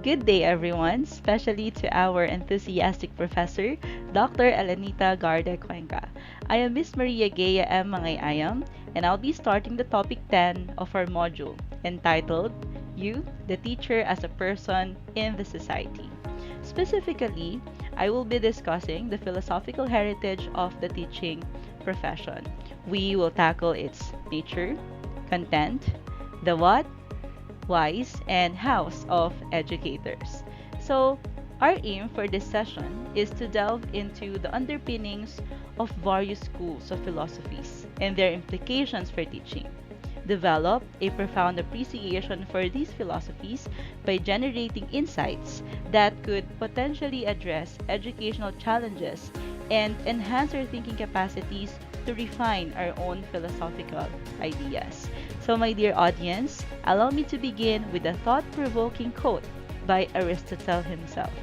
Good day, everyone, especially to our enthusiastic professor, Dr. Elenita Garde Cuenca. I am Miss Maria Gaya M. MANGAY-AYAM, and I'll be starting the topic 10 of our module entitled You, the Teacher as a Person in the Society. Specifically, I will be discussing the philosophical heritage of the teaching profession. We will tackle its nature, content, the what, whys, and hows of educators. So, our aim for this session is to delve into the underpinnings of various schools of philosophies and their implications for teaching. Develop a profound appreciation for these philosophies by generating insights that could potentially address educational challenges and enhance our thinking capacities to refine our own philosophical ideas. So, my dear audience, allow me to begin with a thought provoking quote by Aristotle himself,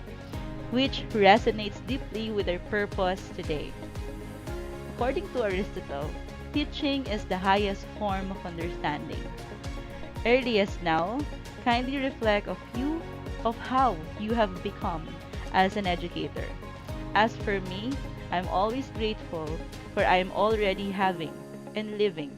which resonates deeply with our purpose today. According to Aristotle, teaching is the highest form of understanding. Early as now, kindly reflect of how you have become as an educator. As for me, I'm always grateful for I am already having and living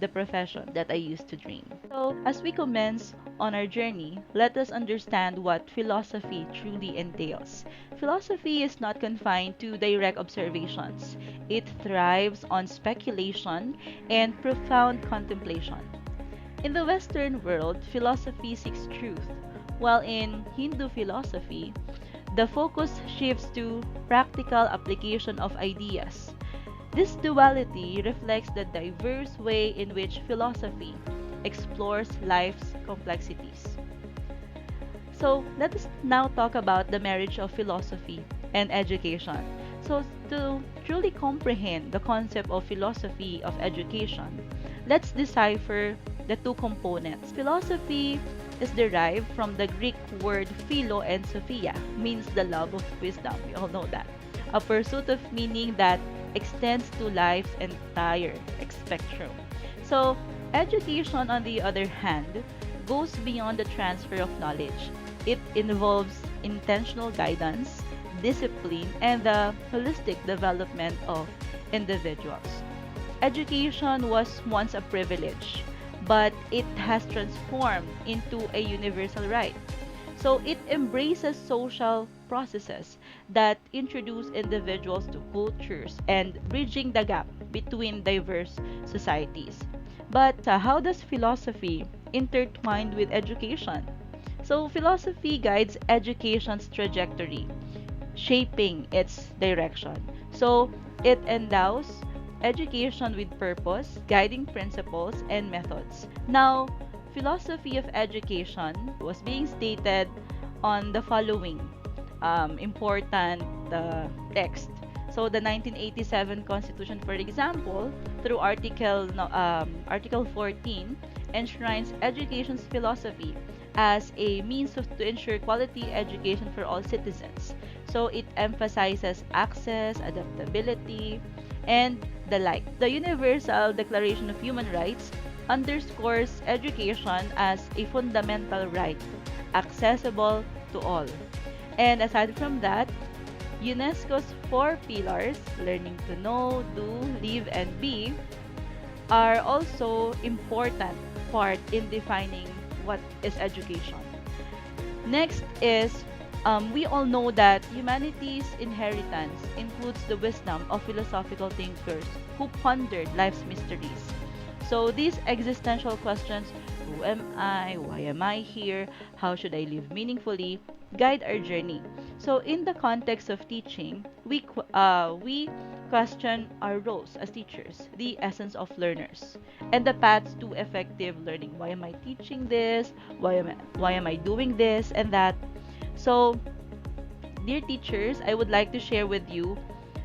the profession that I used to dream. So, as we commence on our journey, let us understand what philosophy truly entails. Philosophy is not confined to direct observations, it thrives on speculation and profound contemplation. In the Western world, philosophy seeks truth, while in Hindu philosophy, the focus shifts to practical application of ideas. This duality reflects the diverse way in which philosophy explores life's complexities. So, let us now talk about the marriage of philosophy and education. So, to truly comprehend the concept of philosophy of education, let's decipher the two components. Philosophy is derived from the Greek word philo and sophia, means the love of wisdom. We all know that. A pursuit of meaning that extends to life's entire spectrum. So, education, on the other hand, goes beyond the transfer of knowledge. It involves intentional guidance, discipline, and the holistic development of individuals. Education was once a privilege, but it has transformed into a universal right. So it embraces social processes that introduce individuals to cultures and bridging the gap between diverse societies. But how does philosophy intertwine with education? So philosophy guides education's trajectory, shaping its direction. So it endows education with purpose, guiding principles, and methods. Now, philosophy of education was being stated on the following important text. So, the 1987 Constitution, for example, through Article 14, enshrines education's philosophy as a means to ensure quality education for all citizens. So, it emphasizes access, adaptability, and the like. The Universal Declaration of Human Rights underscores education as a fundamental right, accessible to all. And aside from that, UNESCO's four pillars, learning to know, do, live, and be, are also important part in defining what is education. Next is we all know that humanity's inheritance includes the wisdom of philosophical thinkers who pondered life's mysteries. So these existential questions, who am I? Why am I here? How should I live meaningfully? Guide our journey. So in the context of teaching, we question our roles as teachers, the essence of learners, and the paths to effective learning. Why am I teaching this? Why am I doing this and that? So, dear teachers, I would like to share with you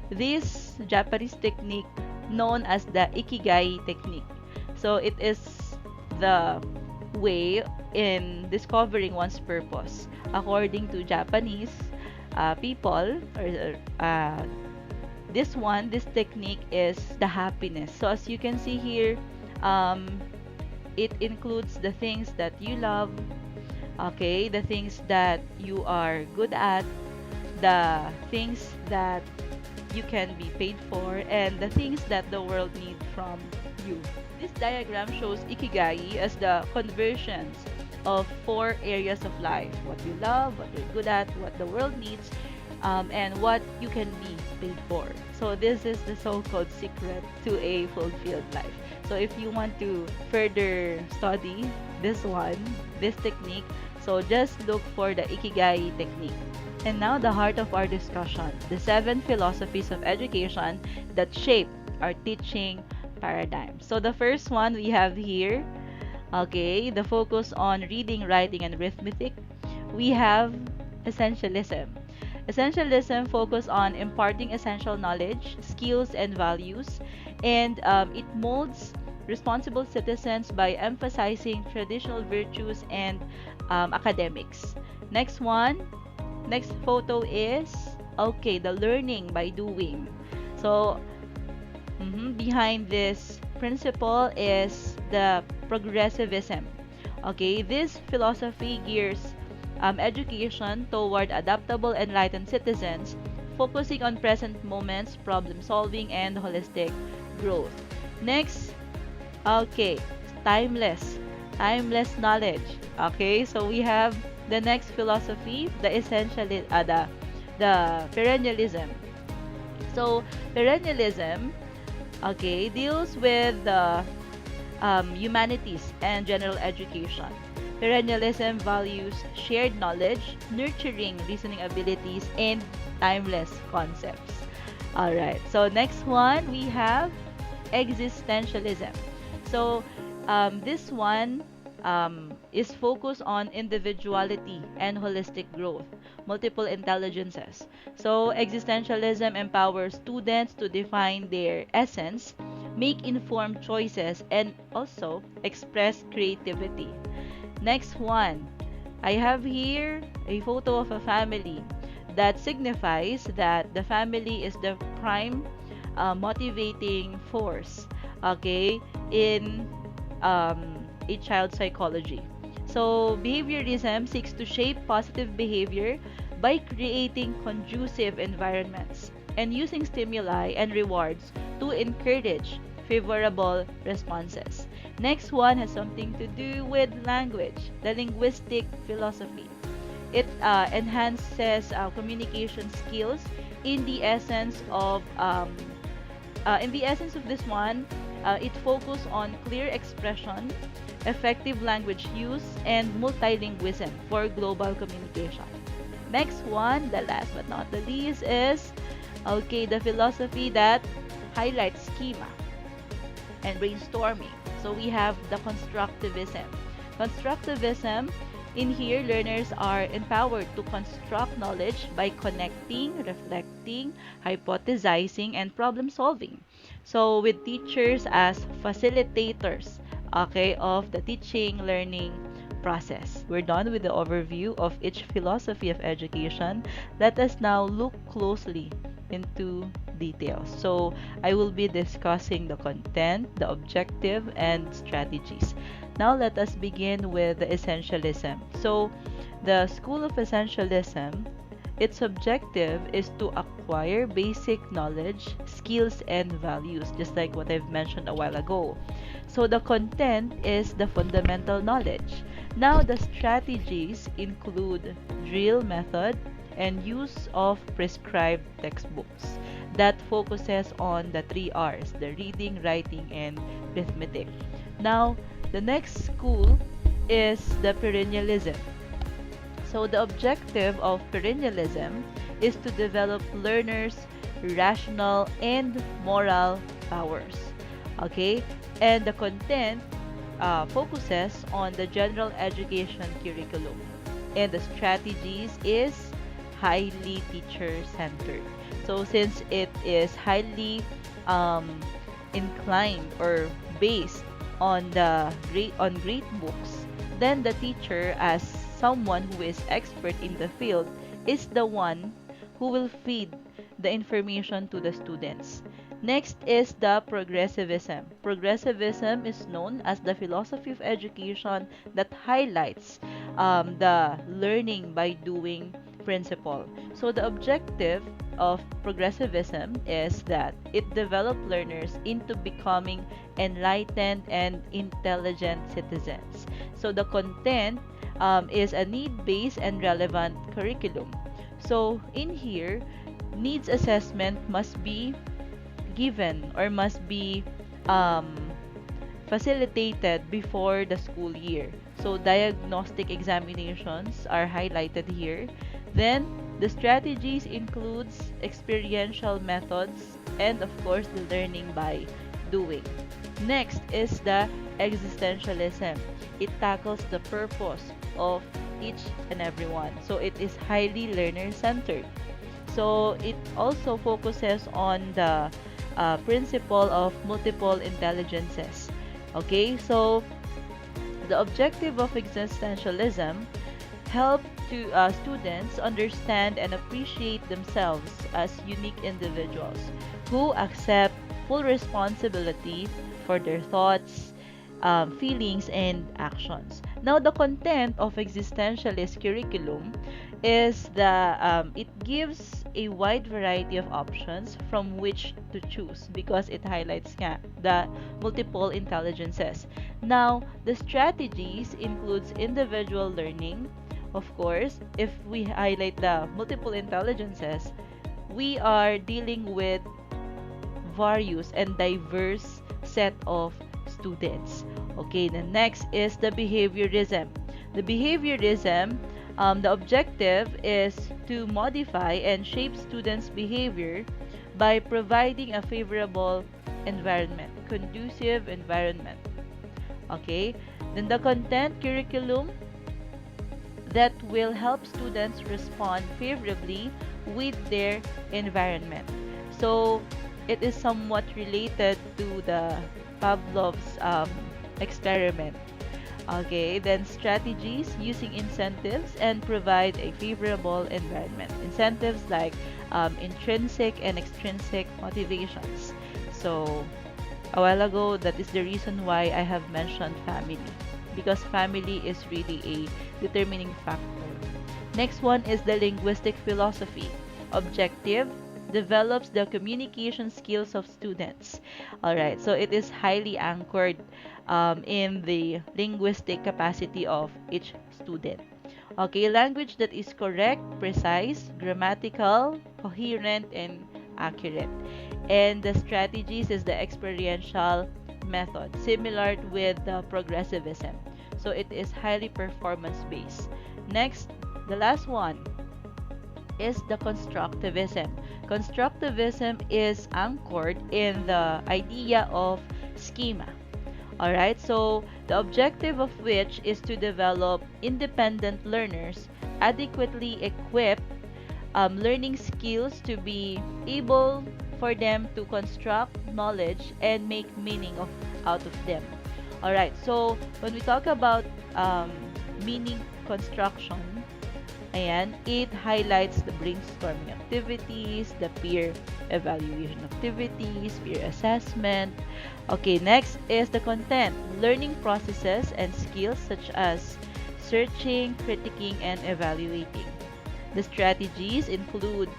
this Japanese technique known as the Ikigai technique. So, it is the way in discovering one's purpose. According to Japanese people, this technique is the happiness. So, as you can see here, um, it includes the things that you love, Okay, the things that you are good at, the things that you can be paid for, and the things that the world needs from you. This diagram shows ikigai as the conversions of four areas of life: what you love, what you're good at, what the world needs, and what you can be paid for. So this is the so-called secret to a fulfilled life. So if you want to further study this one, this technique, so just look for the ikigai technique. And now the heart of our discussion, the seven philosophies of education that shape our teaching paradigm. So the first one we have here, okay, the focus on reading, writing, and arithmetic. We have essentialism. Essentialism focus on imparting essential knowledge, skills, and values, and it molds responsible citizens by emphasizing traditional virtues and academics. Next one, next photo is, okay, the learning by doing. So behind this principle is the progressivism. Okay, this philosophy gears education toward adaptable, enlightened citizens, focusing on present moments, problem solving, and holistic growth. Next, okay, timeless, timeless knowledge. Okay, so we have the next philosophy, the the perennialism. So perennialism, okay, deals with the humanities and general education. Perennialism values shared knowledge, nurturing reasoning abilities, and timeless concepts. All right. So next one we have existentialism. So this one is focused on individuality and holistic growth, multiple intelligences. So existentialism empowers students to define their essence, make informed choices, and also express creativity. Next one, I have here a photo of a family that signifies that the family is the prime motivating force, okay, in a child psychology. So, behaviorism seeks to shape positive behavior by creating conducive environments and using stimuli and rewards to encourage favorable responses. Next one has something to do with language, the linguistic philosophy. It enhances communication skills in the essence of this one. It focuses on clear expression, effective language use, and multilingualism for global communication. Next one, the last but not the least, is okay, the philosophy that highlights schema and brainstorming. So we have the constructivism. Constructivism, in here, learners are empowered to construct knowledge by connecting, reflecting, hypothesizing, and problem solving. So with teachers as facilitators, okay, of the teaching learning process. We're done with the overview of each philosophy of education. Let us now look closely into details. So I will be discussing the content, the objective, and strategies. Now let us begin with the essentialism. So the school of essentialism, its objective is to acquire basic knowledge, skills, and values, just like what I've mentioned a while ago. So the content is the fundamental knowledge. Now the strategies include drill method and use of prescribed textbooks that focuses on the three R's, the reading, writing, and arithmetic. Now, the next school is the perennialism. So the objective of perennialism is to develop learners' rational and moral powers. Okay? And the content focuses on the general education curriculum. And the strategies is highly teacher-centered. So since it is highly um, inclined or based on great books, then the teacher, as someone who is expert in the field, is the one who will feed the information to the students. Next is the progressivism. Progressivism is known as the philosophy of education that highlights the learning by doing principle. So the objective of progressivism is that it develops learners into becoming enlightened and intelligent citizens. So the content is a need-based and relevant curriculum. So in here, needs assessment must be given or must be um, facilitated before the school year. So diagnostic examinations are highlighted here. Then the strategies includes experiential methods and of course the learning by doing. Next is the existentialism. It tackles the purpose of each and every one. So it is highly learner centered. So it also focuses on the principle of multiple intelligences. Okay, so the objective of existentialism help to students understand and appreciate themselves as unique individuals who accept full responsibility for their thoughts, feelings, and actions. Now, the content of existentialist curriculum is it gives a wide variety of options from which to choose because it highlights the multiple intelligences. Now, the strategies includes individual learning. Of course, if we highlight the multiple intelligences, we are dealing with various and diverse set of students. Okay, the next is the behaviorism. The behaviorism, the objective is to modify and shape students' behavior by providing a favorable environment, conducive environment. Okay, then the content curriculum that will help students respond favorably with their environment. So it is somewhat related to the Pavlov's experiment. Okay, then strategies using incentives and provide a favorable environment. Incentives like intrinsic and extrinsic motivations. So a while ago, that is the reason why I have mentioned family, because family is really a determining factor. Next one is the linguistic philosophy. Objective develops the communication skills of students. All right, so it is highly anchored in the linguistic capacity of each student. Okay, language that is correct, precise, grammatical, coherent, and accurate. And the strategies is the experiential method, similar with the progressivism. So it is highly performance based. Next, the last one is the constructivism. Constructivism is anchored in the idea of schema. Alright, so the objective of which is to develop independent learners adequately equipped learning skills to be able for them to construct knowledge and make meaning out of them. Alright, so when we talk about meaning construction, ayan, it highlights the brainstorming activities, the peer evaluation activities, peer assessment. Okay, next is the content, learning processes and skills such as searching, critiquing, and evaluating. The strategies include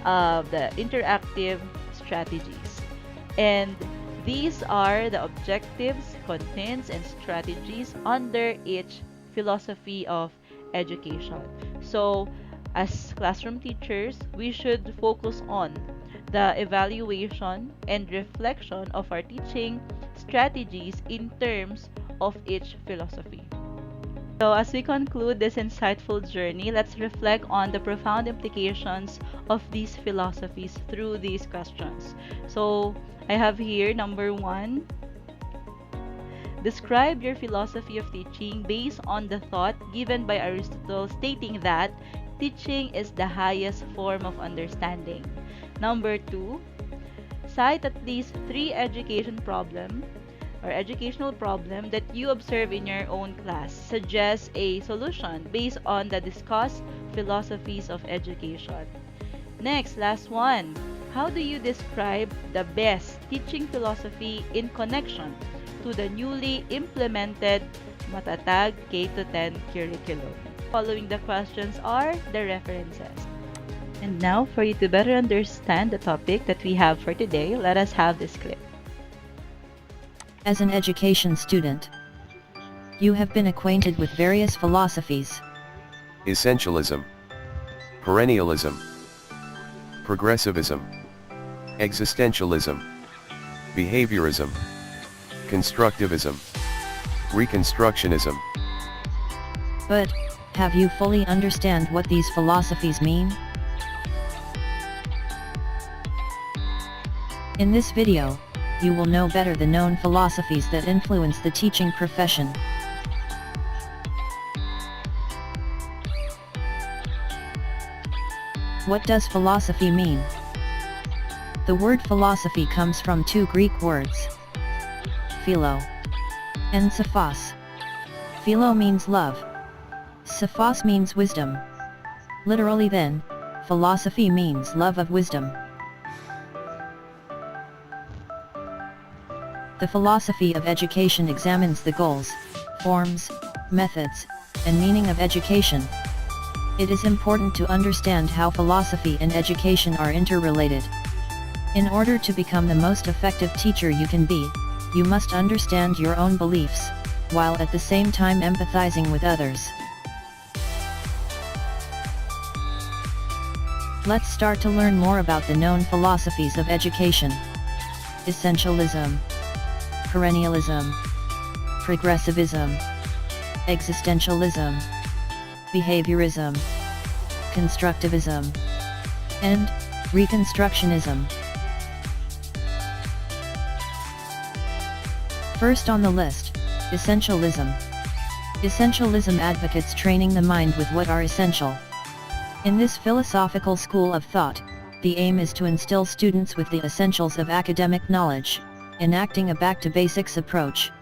the interactive strategies. And these are the objectives, contents, and strategies under each philosophy of education. So, as classroom teachers, we should focus on the evaluation and reflection of our teaching strategies in terms of each philosophy. So, as we conclude this insightful journey, let's reflect on the profound implications of these philosophies through these questions. So, I have here number one: describe your philosophy of teaching based on the thought given by Aristotle stating that teaching is the highest form of understanding. Number two, cite at least three educational problem that you observe in your own class. Suggest a solution based on the discussed philosophies of education. Next, last one. How do you describe the best teaching philosophy in connection to the newly implemented matatag K-10 curriculum. Following the questions are the references. And now, for you to better understand the topic that we have for today, let us have this clip. As an education student, you have been acquainted with various philosophies. Essentialism, perennialism, progressivism, existentialism, behaviorism, constructivism, reconstructionism. But, have you fully understand what these philosophies mean? In this video, you will know better the known philosophies that influence the teaching profession. What does philosophy mean? The word philosophy comes from two Greek words, philo and sophos. Philo means love. Sophos means wisdom. Literally then, philosophy means love of wisdom. The philosophy of education examines the goals, forms, methods, and meaning of education. It is important to understand how philosophy and education are interrelated. In order to become the most effective teacher you can be, you must understand your own beliefs, while at the same time empathizing with others. Let's start to learn more about the known philosophies of education. Essentialism, perennialism, progressivism, existentialism, behaviorism, constructivism, and reconstructionism. First on the list, essentialism. Essentialism advocates training the mind with what are essential. In this philosophical school of thought, the aim is to instill students with the essentials of academic knowledge, enacting a back-to-basics approach.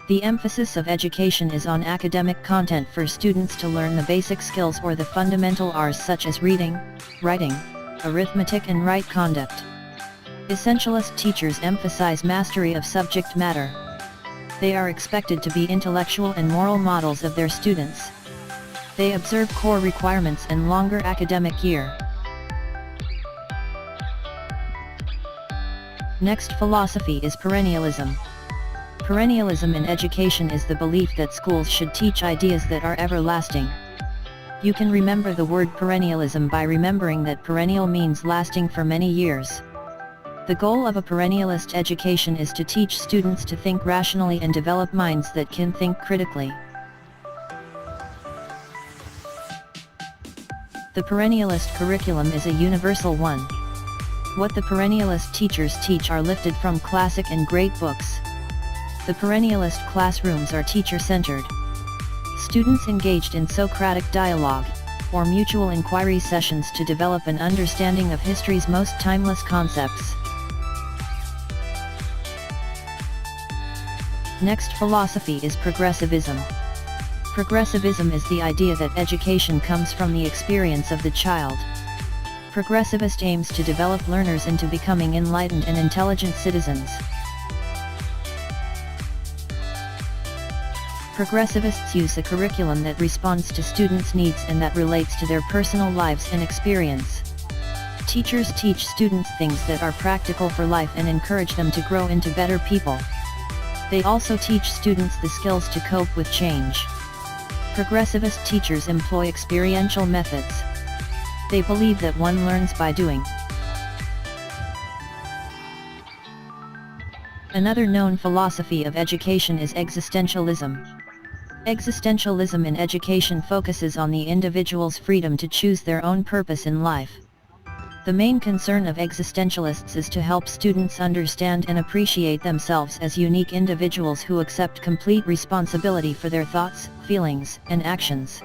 The emphasis of education is on academic content for students to learn the basic skills or the fundamental R's such as reading, writing, arithmetic and right conduct. Essentialist teachers emphasize mastery of subject matter. They are expected to be intellectual and moral models of their students. They observe core requirements and longer academic year. Next philosophy is perennialism. Perennialism in education is the belief that schools should teach ideas that are everlasting. You can remember the word perennialism by remembering that perennial means lasting for many years. The goal of a perennialist education is to teach students to think rationally and develop minds that can think critically. The perennialist curriculum is a universal one. What the perennialist teachers teach are lifted from classic and great books. The perennialist classrooms are teacher-centered. Students engaged in Socratic dialogue, or mutual inquiry sessions to develop an understanding of history's most timeless concepts. Next philosophy is progressivism. Progressivism is the idea that education comes from the experience of the child. Progressivist aims to develop learners into becoming enlightened and intelligent citizens. Progressivists use a curriculum that responds to students' needs and that relates to their personal lives and experience. Teachers teach students things that are practical for life and encourage them to grow into better people. They also teach students the skills to cope with change. Progressivist teachers employ experiential methods. They believe that one learns by doing. Another known philosophy of education is existentialism. Existentialism in education focuses on the individual's freedom to choose their own purpose in life. The main concern of existentialists is to help students understand and appreciate themselves as unique individuals who accept complete responsibility for their thoughts, feelings, and actions.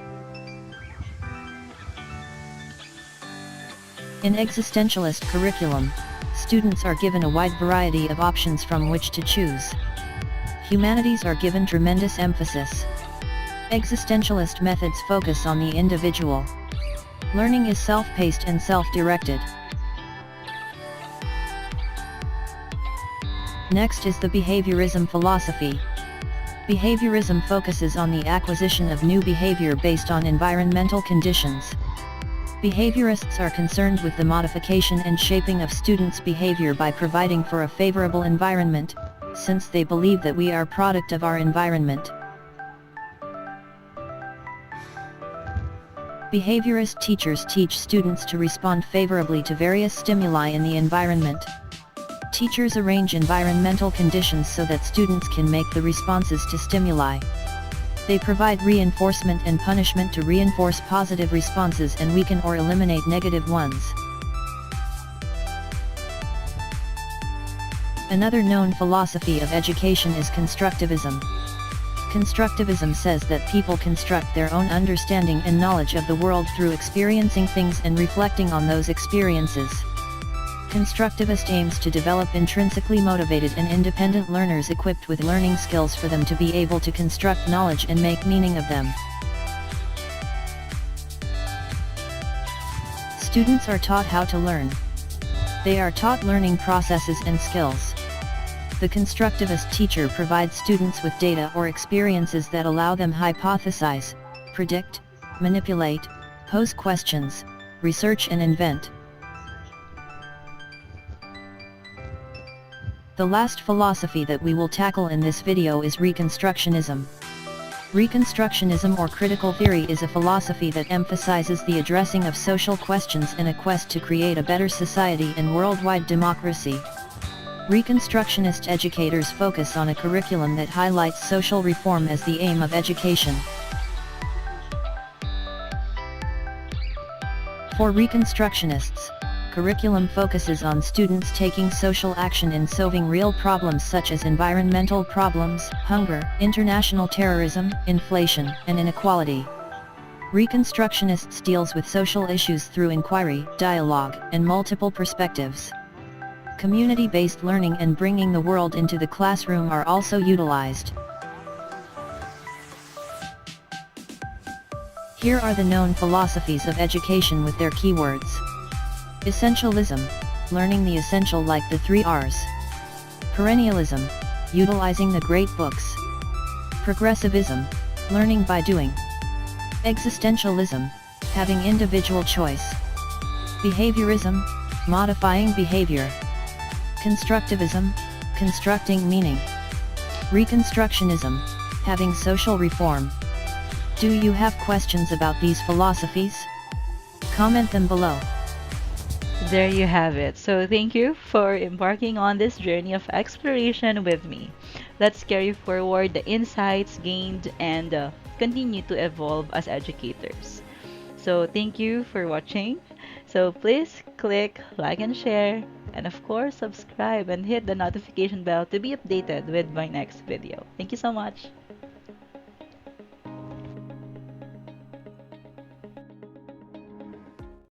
In existentialist curriculum, students are given a wide variety of options from which to choose. Humanities are given tremendous emphasis. Existentialist methods focus on the individual. Learning is self-paced and self-directed. Next is the behaviorism philosophy. Behaviorism focuses on the acquisition of new behavior based on environmental conditions. Behaviorists are concerned with the modification and shaping of students' behavior by providing for a favorable environment, since they believe that we are product of our environment. Behaviorist teachers teach students to respond favorably to various stimuli in the environment. Teachers arrange environmental conditions so that students can make the responses to stimuli. They provide reinforcement and punishment to reinforce positive responses and weaken or eliminate negative ones. Another known philosophy of education is constructivism. Constructivism says that people construct their own understanding and knowledge of the world through experiencing things and reflecting on those experiences. Constructivist aims to develop intrinsically motivated and independent learners equipped with learning skills for them to be able to construct knowledge and make meaning of them. Students are taught how to learn. They are taught learning processes and skills. The constructivist teacher provides students with data or experiences that allow them hypothesize, predict, manipulate, pose questions, research and invent. The last philosophy that we will tackle in this video is Reconstructionism. Reconstructionism or critical theory is a philosophy that emphasizes the addressing of social questions in a quest to create a better society and worldwide democracy. Reconstructionist educators focus on a curriculum that highlights social reform as the aim of education. For Reconstructionists, curriculum focuses on students taking social action in solving real problems such as environmental problems, hunger, international terrorism, inflation, and inequality. Reconstructionists deals with social issues through inquiry, dialogue, and multiple perspectives. Community-based learning and bringing the world into the classroom are also utilized. Here are the known philosophies of education with their keywords. Essentialism, learning the essential like the 3 R's. Perennialism, utilizing the great books. Progressivism, learning by doing. Existentialism, having individual choice. Behaviorism, modifying behavior. Constructivism, constructing meaning. Reconstructionism, having social reform. Do you have questions about these philosophies? Comment them below. There you have it. So thank you for embarking on this journey of exploration with me. Let's carry forward the insights gained and continue to evolve as educators. So thank you for watching. So please click like and share, and of course subscribe and hit the notification bell to be updated with my next video. Thank you so much.